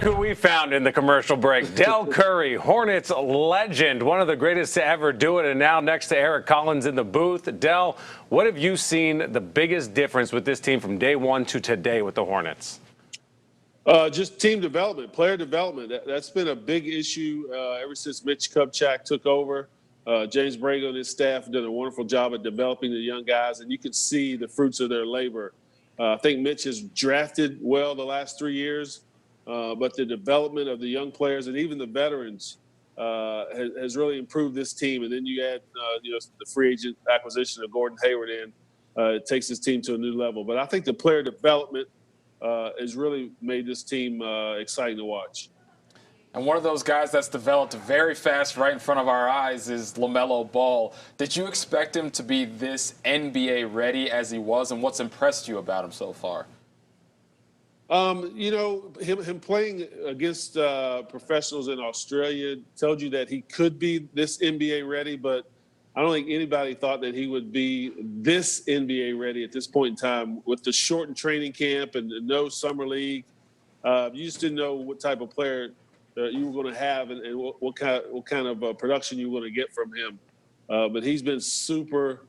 who we found in the commercial break. Dell Curry, Hornets legend, one of the greatest to ever do it, and now next to Eric Collins in the booth. Dell, what have you seen the biggest difference with this team from day one to today with the Hornets? Just team development, player development. That's been a big issue ever since Mitch Kupchak took over. James Brago and his staff have done a wonderful job at developing the young guys, and you can see the fruits of their labor. I think Mitch has drafted well the last 3 years, but the development of the young players and even the veterans has really improved this team. And then you add, the free agent acquisition of Gordon Hayward in, it takes this team to a new level. But I think the player development has really made this team exciting to watch. And one of those guys that's developed very fast right in front of our eyes is LaMelo Ball. Did you expect him to be this NBA ready as he was, and what's impressed you about him so far? Him playing against professionals in Australia told you that he could be this NBA ready, but I don't think anybody thought that he would be this NBA ready at this point in time with the shortened training camp and no summer league. You just didn't know what type of player you were going to have and what kind of production you were going to get from him. But he's been super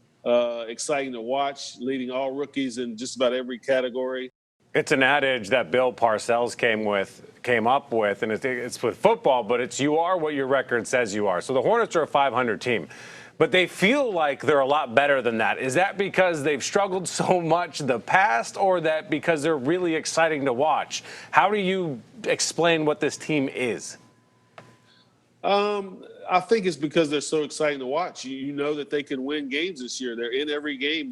exciting to watch, leading all rookies in just about every category. It's an adage that Bill Parcells came up with, and it's with football, but it's you are what your record says you are. So the Hornets are a 500 team, but they feel like they're a lot better than that. Is that because they've struggled so much in the past, or that because they're really exciting to watch? How do you explain what this team is? I think it's because they're so exciting to watch. You know that they can win games this year. They're in every game.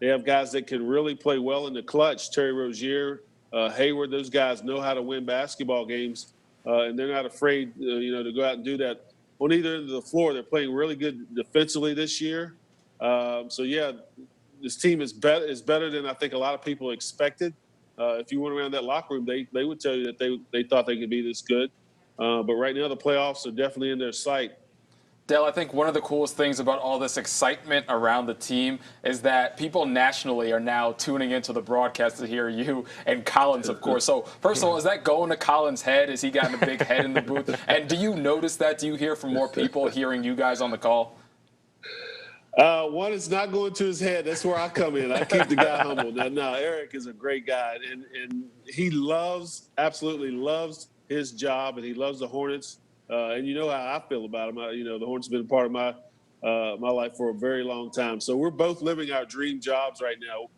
They have guys that can really play well in the clutch. Terry Rozier, Hayward, those guys know how to win basketball games, and they're not afraid, to go out and do that. On either end of the floor, they're playing really good defensively this year. This team is better than I think a lot of people expected. If you went around that locker room, they would tell you that they thought they could be this good. But right now, the playoffs are definitely in their sight. Dell, I think one of the coolest things about all this excitement around the team is that people nationally are now tuning into the broadcast to hear you and Collins, of course. So, first of all, is that going to Collins' head? Has he gotten a big head in the booth? And do you notice that? Do you hear from more people hearing you guys on the call? One is not going to his head. That's where I come in. I keep the guy humble. Now, Eric is a great guy, and he absolutely loves his job, and he loves the Hornets. And you know how I feel about him. The Hornets have been a part of my life for a very long time. So we're both living our dream jobs right now.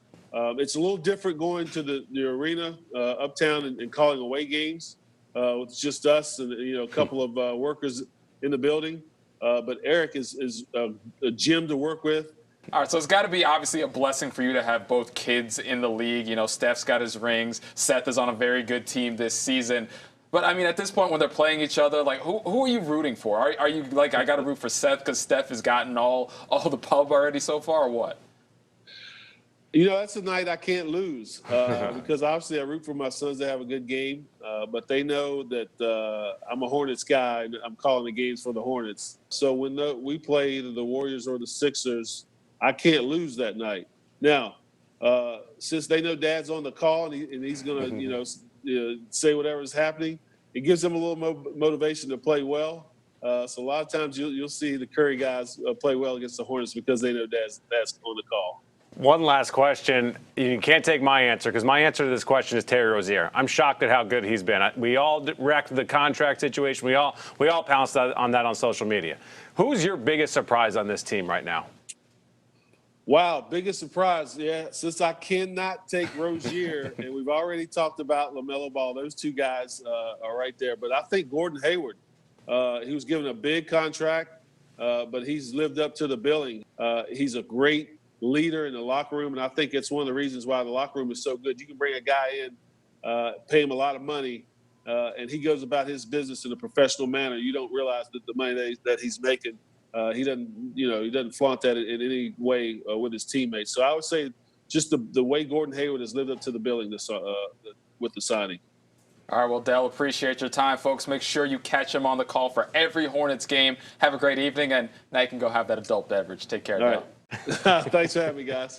It's a little different going to the arena uptown and calling away games with just us and a couple of workers in the building. But Eric is a gem to work with. All right, so it's got to be obviously a blessing for you to have both kids in the league. Steph's got his rings. Seth is on a very good team this season. But, I mean, at this point when they're playing each other, like, who are you rooting for? Are you like, I got to root for Seth because Steph has gotten all the pub already so far, or what? That's a night I can't lose because obviously I root for my sons to have a good game. But they know that I'm a Hornets guy and I'm calling the games for the Hornets. So when we play either the Warriors or the Sixers, I can't lose that night. Now, since they know Dad's on the call and he's going to, say whatever's happening, it gives them a little motivation to play well. So a lot of times you'll see the Curry guys play well against the Hornets because they know Dad's on the call. One last question. You can't take my answer because my answer to this question is Terry Rozier. I'm shocked at how good he's been. We all reacted to the contract situation. We all pounced on that on social media. Who's your biggest surprise on this team right now? Wow, biggest surprise. Yeah, since I cannot take Rozier, and we've already talked about LaMelo Ball, those two guys are right there. But I think Gordon Hayward, he was given a big contract, but he's lived up to the billing. He's a great leader in the locker room, and I think it's one of the reasons why the locker room is so good. You can bring a guy in, pay him a lot of money, and he goes about his business in a professional manner. You don't realize that the money that he's making, he doesn't flaunt that in any way with his teammates. So I would say just the way Gordon Hayward has lived up to the billing with the signing. All right, well, Dell, appreciate your time, folks. Make sure you catch him on the call for every Hornets game. Have a great evening, and now you can go have that adult beverage. Take care, Dell. All right. Thanks for having me, guys.